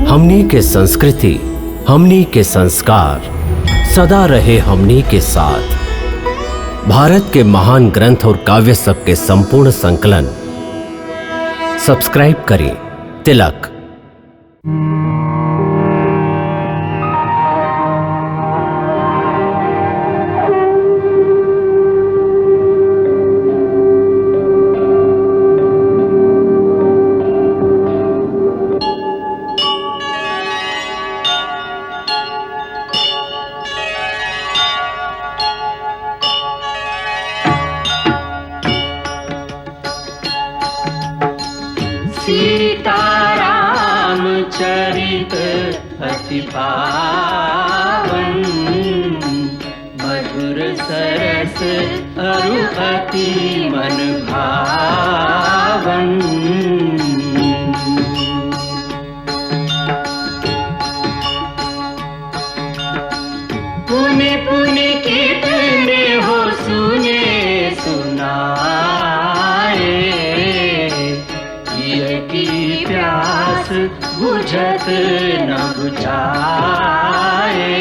हमनी के संस्कृति, हमनी के संस्कार सदा रहे हमनी के साथ। भारत के महान ग्रंथ और काव्य सब के संपूर्ण संकलन सब्सक्राइब करें तिलक। सीताराम चरित अति पावन, मधुर सरस अरु अति मन भावन। पुनि पुनि कीर्तने हो सुने सुनाए, की प्यास बुझत न बुझाए।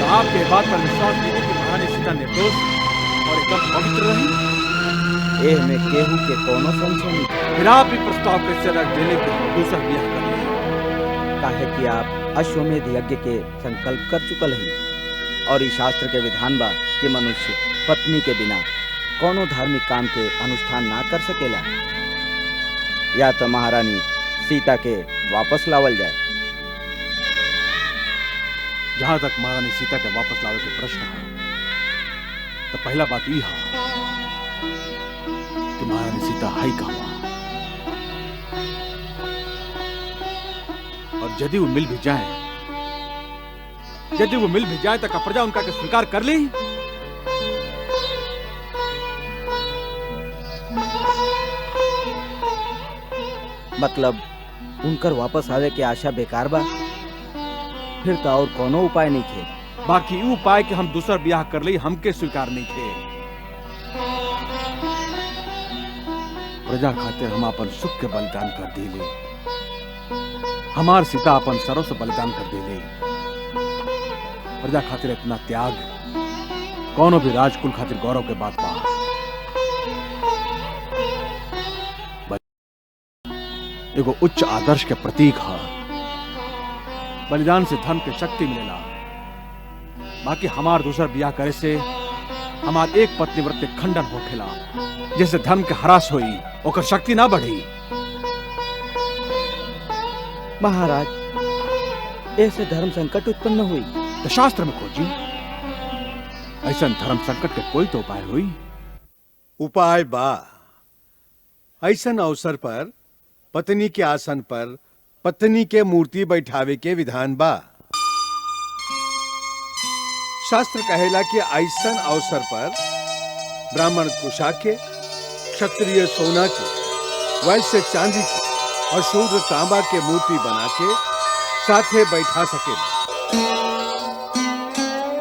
आपके बात पर विश्वास कीजिए कि महारानी सीता निर्दोष और एकदम पवित्र रही। एह में केहू के कोनो संशय नहीं। फिर आप ही प्रस्ताव कैसे रख देने के दूसरा ब्याह कर लिया। काहे कि आप अश्वमेध यज्ञ के संकल्प कर चुकल हैं और इस शास्त्र के विधान बा कि मनुष्य पत्नी के बिना कोनो धार्मिक काम के अनुष्ठान ना कर सकेला। या तो महारानी सीता के वापस लावल जाए। जहां तक महारानी सीता के वापस लावे के प्रश्न है, तो पहला बात यह है कि महारानी सीता हाई कहां, और यदि वो मिल भी जाए तो प्रजा उनका के स्वीकार कर ली। मतलब उनकर वापस आवे के आशा बेकार बा। फिर तो और कोनो उपाय नहीं थे। बाकी वो उपाय कि हम दूसरा ब्याह कर ली हमके स्वीकार नहीं थे। प्रजा खातिर हम अपन सुख के बलिदान कर दिले, हमार सीता अपन सर्वस्व बलिदान कर दिले। प्रजा खातिर इतना त्याग कोनो भी राजकुल खातिर गौरव के बात बा। एगो उच्च आदर्श के प्रतीक है। बलिदान से धर्म के शक्ति मिलेला। बाकी हमार दूसरा ब्याह करे से हमार एक पत्नी व्रत के खंडन होखेला, जैसे धर्म के ह्रास हुई ओकर शक्ति ना बढ़ी। महाराज, ऐसे धर्म संकट उत्पन्न हुई तो शास्त्र में खोजी, ऐसा धर्म संकट के कोई तो उपाय हुई। उपाय बा। ऐसन अवसर पर पत्नी के आसन पर पत्नी के मूर्ति बैठावे के विधान बा। शास्त्र कहेला कि ऐसन अवसर पर ब्राह्मण कुशा के, क्षत्रिय सोना के, वैश्य चांदी के और शूद्र तांबा के मूर्ति बना के साथे बैठा सके।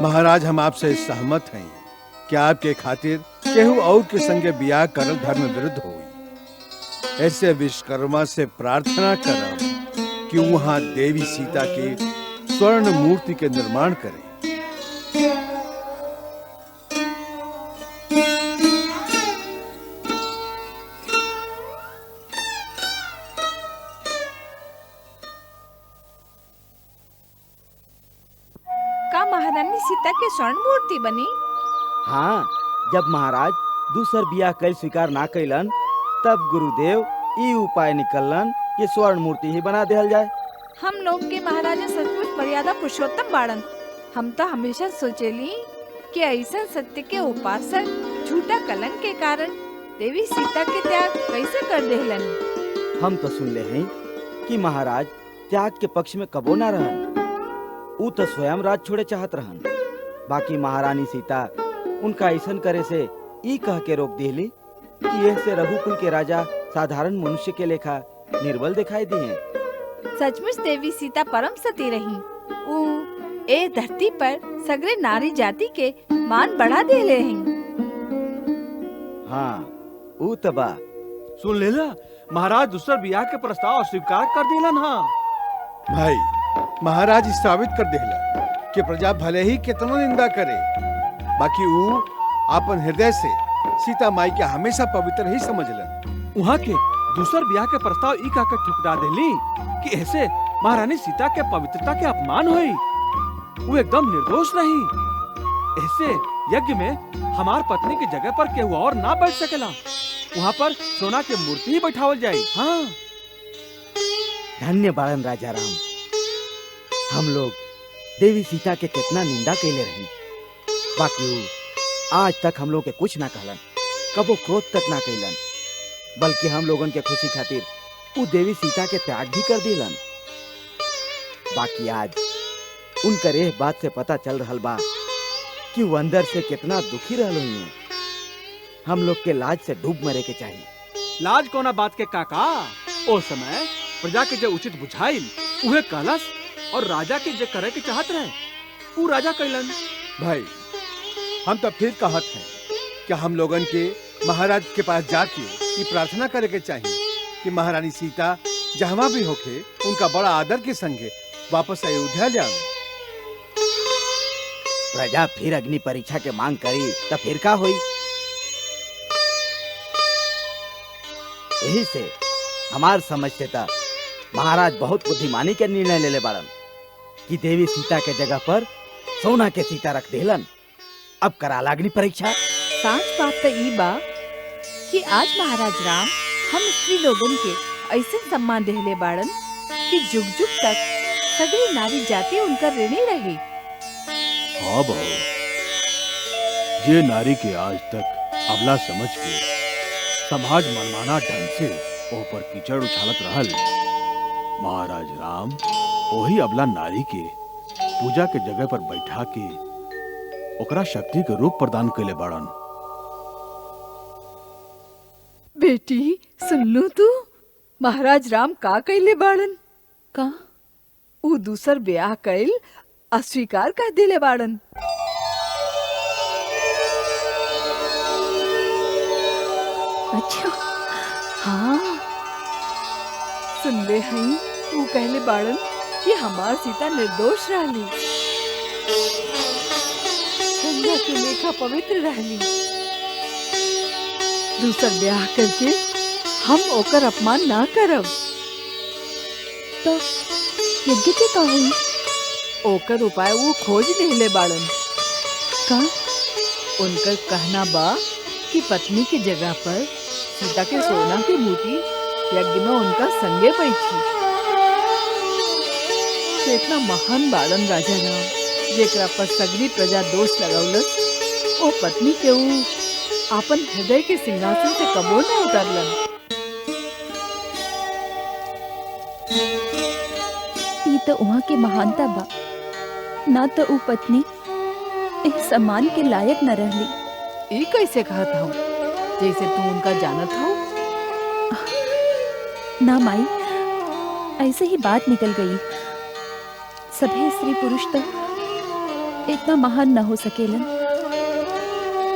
महाराज, हम आपसे सहमत हैं कि आपके खातिर केहू और के संगे ब्याह करल धर्म विरुद्ध हुई। ऐसे विश्वकर्मा से प्रार्थना करब कि वहां देवी सीता की स्वर्ण मूर्ति के निर्माण करें। का महारानी सीता के स्वर्ण मूर्ति बनी? हाँ, जब महाराज दूसर ब्याह कैल स्वीकार ना कैलन तब गुरुदेव ई उपाय निकलन कि स्वर्ण मूर्ति ही बना देहल जाए। हम लोग के महाराजा सचमुच मर्यादा पुरुषोत्तम बाड़न। हम तो हमेशा सोचेली कि ऐसा सत्य के उपासक झूठा कलंक के कारण देवी सीता के त्याग कैसे कर देहलन। हम तो सुन ले हैं कि महाराज त्याग के पक्ष में कबो ना रहन। ऊ तो स्वयं राज छोड़े चाहत रहन। बाकी महारानी सीता उनका ऐसन करे से ई कह के रोक दिली कि ऐसे रघुकुल के राजा साधारण मनुष्य के लेखा निर्बल दिखाई दिए। सचमुच देवी सीता परम सती रही। ऊ ए धरती पर सगरे नारी जाति के मान बढ़ा देले हैं। हाँ ऊ तबा सुन लेला, महाराज दूसर बियाह के प्रस्ताव स्वीकार कर दिलन। हाँ भाई, महाराज इस साबित कर देला कि प्रजा भले ही कितनो निंदा करे, बाकी वो अपन हृदय से सीता माई के हमेशा पवित्र ही समझलन। वहाँ के दूसर बियाह के प्रस्ताव ई काकर ठुकरा देली कि ऐसे महारानी सीता के पवित्रता के अपमान हुई। वो एकदम निर्दोष रही। ऐसे यज्ञ में हमार पत्नी की जगह पर केहू और ना बैठ सकेला। वहाँ पर सोना के मूर्ति ही बैठावल जाये। हाँ, धन्य बाड़न राजा राम। हम लोग देवी सीता के कितना निंदा कैले रही, बाकी वो आज तक हम लोग के कुछ ना कहलन, कबो क्रोध तक ना कैलन, बल्कि हम लोगन के खुशी खातिर वो देवी सीता के त्याग भी कर दिलन। बाकी आज उनकर एह बात से पता चल रहल बा कि वो अंदर से कितना दुखी रहल हुई। हम लोग के लाज से डूब मरे के चाहिए। लाज कोना बात के काका, ओ समय प्रजा के जो उचित बुझाइल उहे कहलस और राजा के जो करे के चाहत रहे वो राजा कैलन। भाई, हम तो फिर कहत हैं कि हम लोगन के महाराज के पास जाके ये प्रार्थना करे के चाहिए कि महारानी सीता जहाँ भी होके उनका बड़ा आदर के संगे वापस अयोध्या ले आवे। प्रजा फिर अग्नि परीक्षा के मांग करी तो फिर का हुई? यही से हमार समझ से था महाराज बहुत बुद्धिमानी के निर्णय ले ले बाड़न कि देवी सीता के जगह पर सोना के सीता रख देलन। अब कराला अग्नि परीक्षा। सांच बात तो ई बा कि आज महाराज राम हम स्त्री लोगन के ऐसे सम्मान देहले बाड़न कि जुग जुग तक सगरी नारी जाति उनका ऋणी रही। हाँ बहू, ये नारी के आज तक अबला समझ के समाज मनमाना ढंग से ऊपर कीचड़ उछालत रहल, महाराज राम वही अबला नारी के पूजा के जगह पर बैठा के ओकरा शक्ति के रूप प्रदान कैले बाड़न। बेटी सुन लू तू महाराज राम का कैले बाड़न? का ऊ दूसर ब्याह कैल अस्वीकार कर दिले बाड़न। अच्छा हाँ, सुन ले हई ऊ कहले बाड़न कि हमार सीता निर्दोष रहली, गंगा के लेखा पवित्र रहली। दूसर ब्याह करके हम ओकर अपमान ना करब। तो यज्ञ के का हुई? ओकर उपाय वो खोज देले बाड़न। का उनकर कहना बा कि पत्नी की जगह पर सीता के सोना की मूर्ति यज्ञ में उनका संगे बैठी। इतना महान बाड़न राजा राम जेकरा पर सगरी प्रजा दोष लगौलस, ओ पत्नी के ऊ आपन हृदय के सिंहासन से कबो न उतरलन। ई तो उहाँ के महानता बा, ना तो ऊ पत्नी इस सम्मान के लायक न रहली। ई कैसे कहत हूँ जैसे तू उनका जानत हो? ना माई, ऐसे ही बात निकल गई। सभी स्त्री पुरुष तो इतना महान न हो सकेलन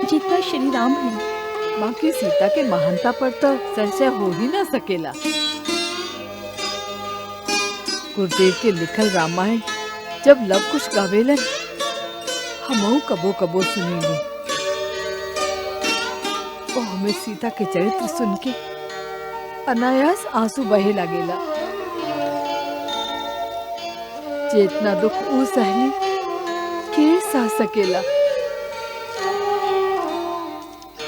जितना श्री राम है। बाकी सीता के महानता पर तो संशय हो ही ना सकेला। गुरुदेव के लिखल रामायण जब लव कुश गावेलन हमहू कबो कबो सुनीले, और हमें सीता के चरित्र सुन के अनायास आंसू बहे लागेला। जितना दुख ऊ सहली के सह सकेला।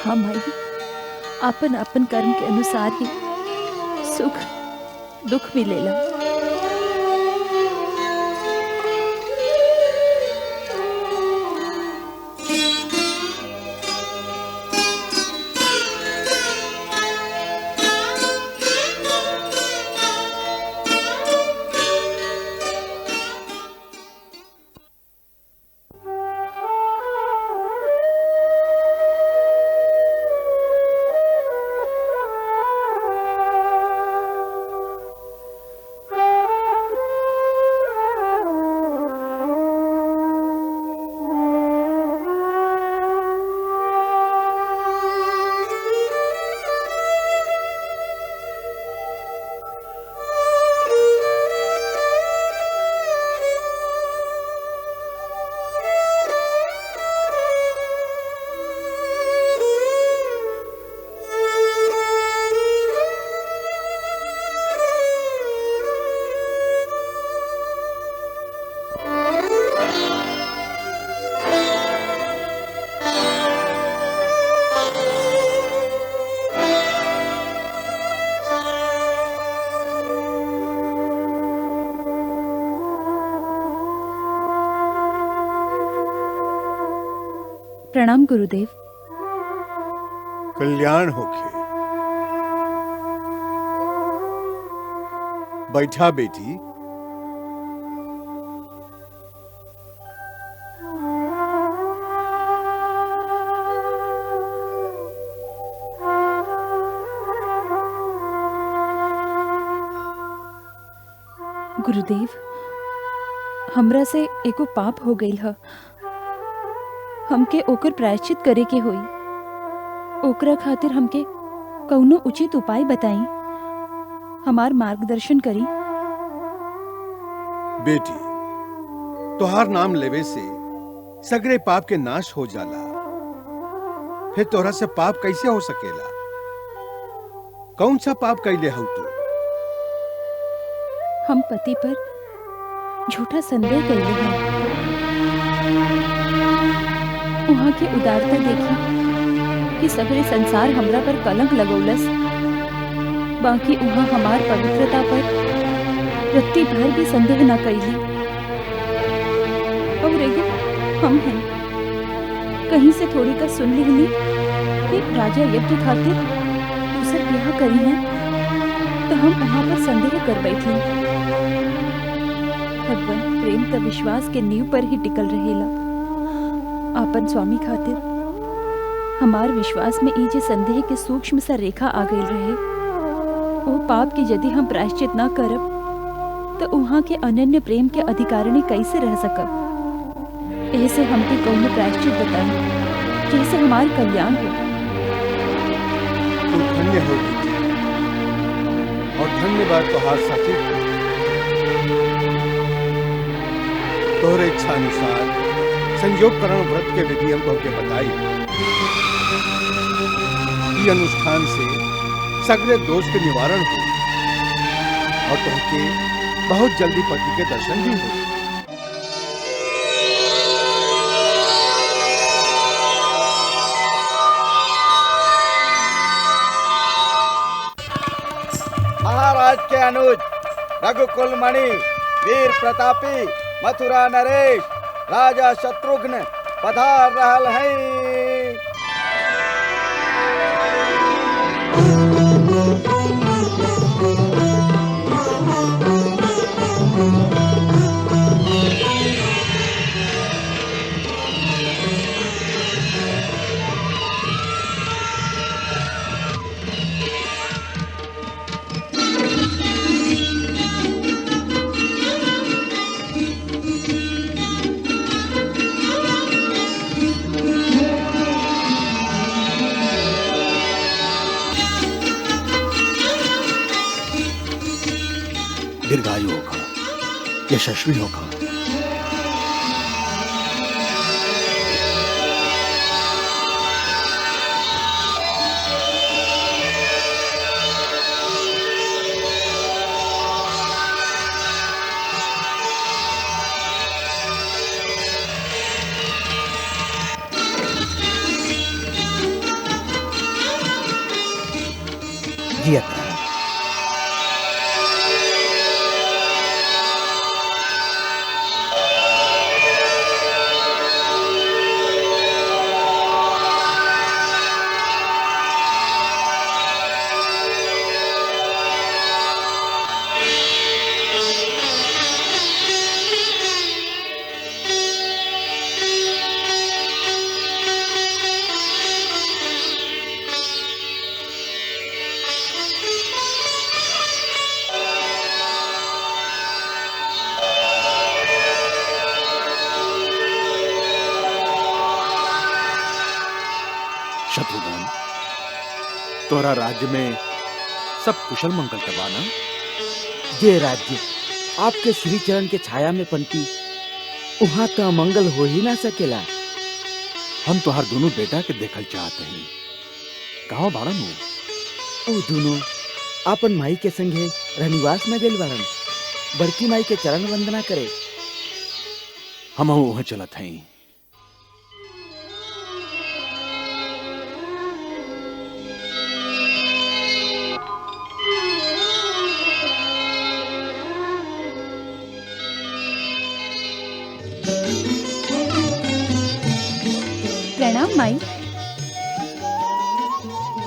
हाँ माई, अपन अपन कर्म के अनुसार ही सुख दुख मिलेला। प्रणाम गुरुदेव। कल्याण होखे। बैठा बेटी। गुरुदेव, हमरा से एको पाप हो गई है। हमके ओकर प्रायश्चित करे के होई। ओकरा खातिर हमके कौनो उचित उपाय बताई, हमार मार्गदर्शन करी। बेटी, तोहार नाम लेवे से सगरे पाप के नाश हो जाला। फिर तोहरा से पाप कैसे हो सकेला? कौन सा पाप कैले हऊ तू? हम पति पर झूठा संदेह कैले हैं। वहाँ के उदारता देखी कि सगरे संसार हमरा पर कलंक लगौलस, बाकी वहाँ हमार पवित्रता पर रत्ती भर भी संदेह न कैली। और एगो हम हैं, कहीं से थोड़ी का सुन लिहनी कि राजा यज्ञ खातिर दूसर ब्याह करी है, तो हम वहाँ पर संदेह कर बैठी। भगवान प्रेम का विश्वास के नींव पर ही टिकल रहेला। आपन स्वामी खातिर हमार विश्वास में ई जे संदेह के सूक्ष्म सा रेखा आ गई रहे, वो पाप की यदि हम प्रायश्चित न करब तो वहाँ के अनन्य प्रेम के अधिकारिणी कैसे रह सकब। ऐसे हमके कौनो प्रायश्चित बताई जैसे हमार कल्याण हो। तू धन्य हो बेटी, और धन्यवाद तोहार साथी। तोहरे इच्छा अनुसार संयोगकरण व्रत के विधि हम तोहके बताई। ई अनुष्ठान से सगरे दोष के निवारण हो और तोहके बहुत जल्दी पति के दर्शन भी हो। महाराज के अनुज रघुकुल मणि वीर प्रतापी मथुरा नरेश राजा शत्रुघ्न पधार रहल हैं। दीर्घायु होगा, यशस्वी होगा। जिया शत्रुघ्न, तोरा राज्य में सब कुशल मंगल करवाना। ये राज्य आपके श्री चरण के छाया में पनपी, वहाँ तो अमंगल हो ही ना सकेला। हम तोहार दोनों बेटा के देखल चाहते हैं। कहाँ बाड़न हो? ओ दोनों आपन माई के संगे रनिवास में गेल बाड़न, बड़की माई के चरण वंदना करे। हम वहाँ चलत हैं। प्रणाम प्रणाम माई।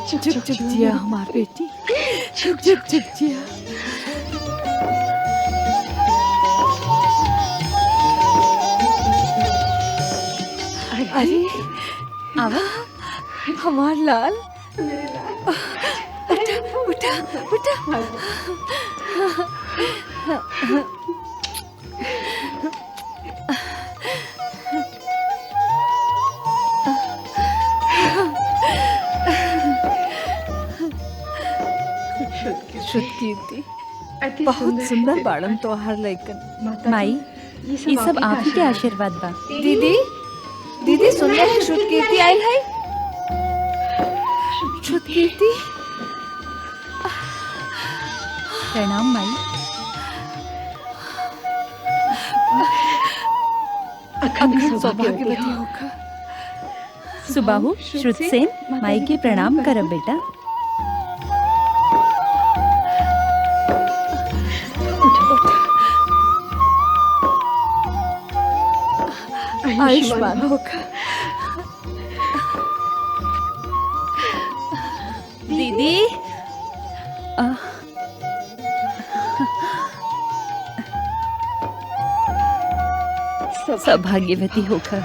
चुप चुप चुप जिया हमार बेटी, चुप चुप चुप जिया। अरे आवा। हमार लाल, उठा उठा उठा। श्रुतकीर्ति, बहुत सुंदर बाड़न तोहार लइकन। माई ये सब आप ही के आशीर्वाद बा। दीदी दीदी सुन रहे हैं, श्रुतकीर्ति आई है। श्रुतकीर्ति प्रणाम माई। सौभाग्यवती होकर। सुबाहु श्रुतसेन माई के प्रणाम करब बेटा। आयुष्मान होकर। दीदी सौभाग्यवती होकर।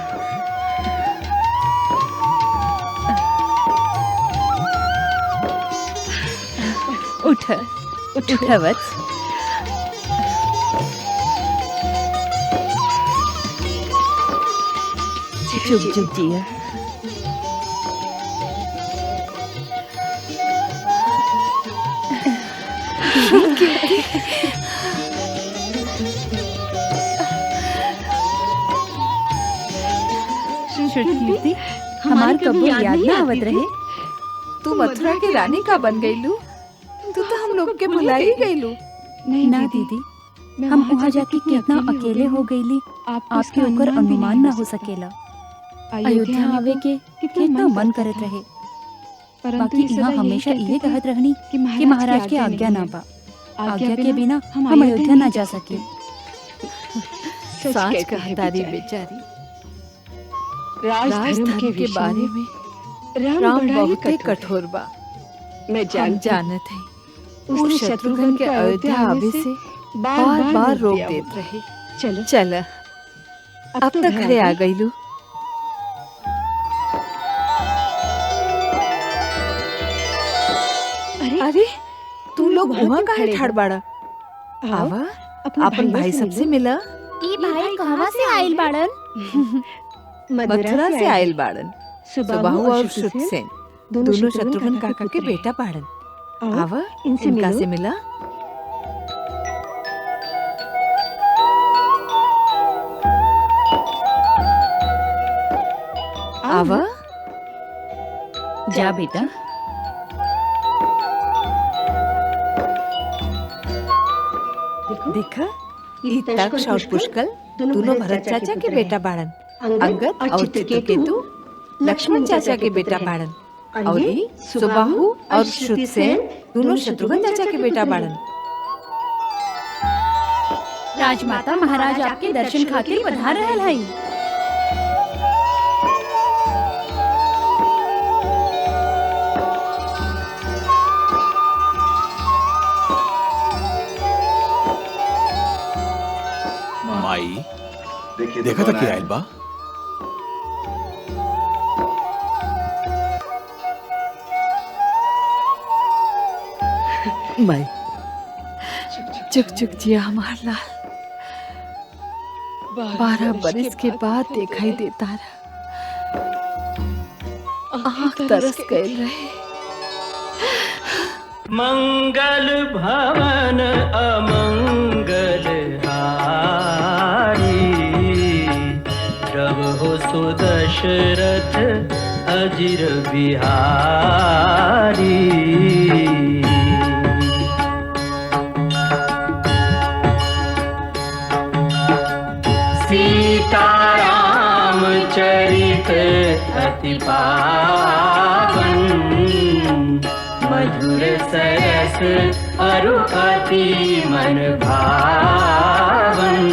उठ उठ वत्स। चुप चुप जिया। श्रुतकीर्ति हमार कबू याद ना आवत रहे। तू मथुरा के रानी का बन गईलू। तू तो हम लोग के भुला ही गईलू। ना दीदी, हम वहाँ जाके कितना अकेले हो गईली आपके ऊपर अनुमान ना हो सकेला। अयोध्या आवे के कितना मन करत रहे, बाकी यहाँ हमेशा ये कहत रहनी कि महाराज के आज्ञा ना बा। आज्ञा के बिना हम अयोध्या ना जा सके। सच कहतारी बेचारी। राजधर्म के बारे में राम बहुत ही कठोर बा। मैं जानत है वो शत्रुघ्न के अयोध्या आवे से बार बार रोक देत रहे। चल अब तक घरे आ गईलू। अरे तू लोग वहाँ काहे ठाड़ बाड़ा? आवा अपन भाई सबसे मिला। ई भाई कहवा से आइल बाड़न? मथुरा से आयल बाड़न। सुबाहु और श्रुतसेन दोनों शत्रुघ्न काका के बेटा बाड़न। आवा इनका से मिला। आवा जा बेटा। देखा ई तक्ष और पुष्कल दोनों भरत चाचा के बेटा बाड़न। अंगद और चित्रकेतु लक्ष्मण चाचा के बेटा बाड़न। और ये सुबाहु और श्रुतसेन दोनों शत्रुघ्न चाचा के बेटा बाड़न। राजमाता महाराज आपके दर्शन खातिर पधार रहल हई। माई देखा था क्या आइल बा? माई चुक चुक जिया हमार लाल। 12 बरस के बाद दिखाई देता रहा। आँख तरस गए रहे। मंगल भवन अमंगल हारी, प्रभु सुदशरथ अजिर बिहारी। सीताराम चरित अति पावन, मधुर सरस अरु अति मन भावन।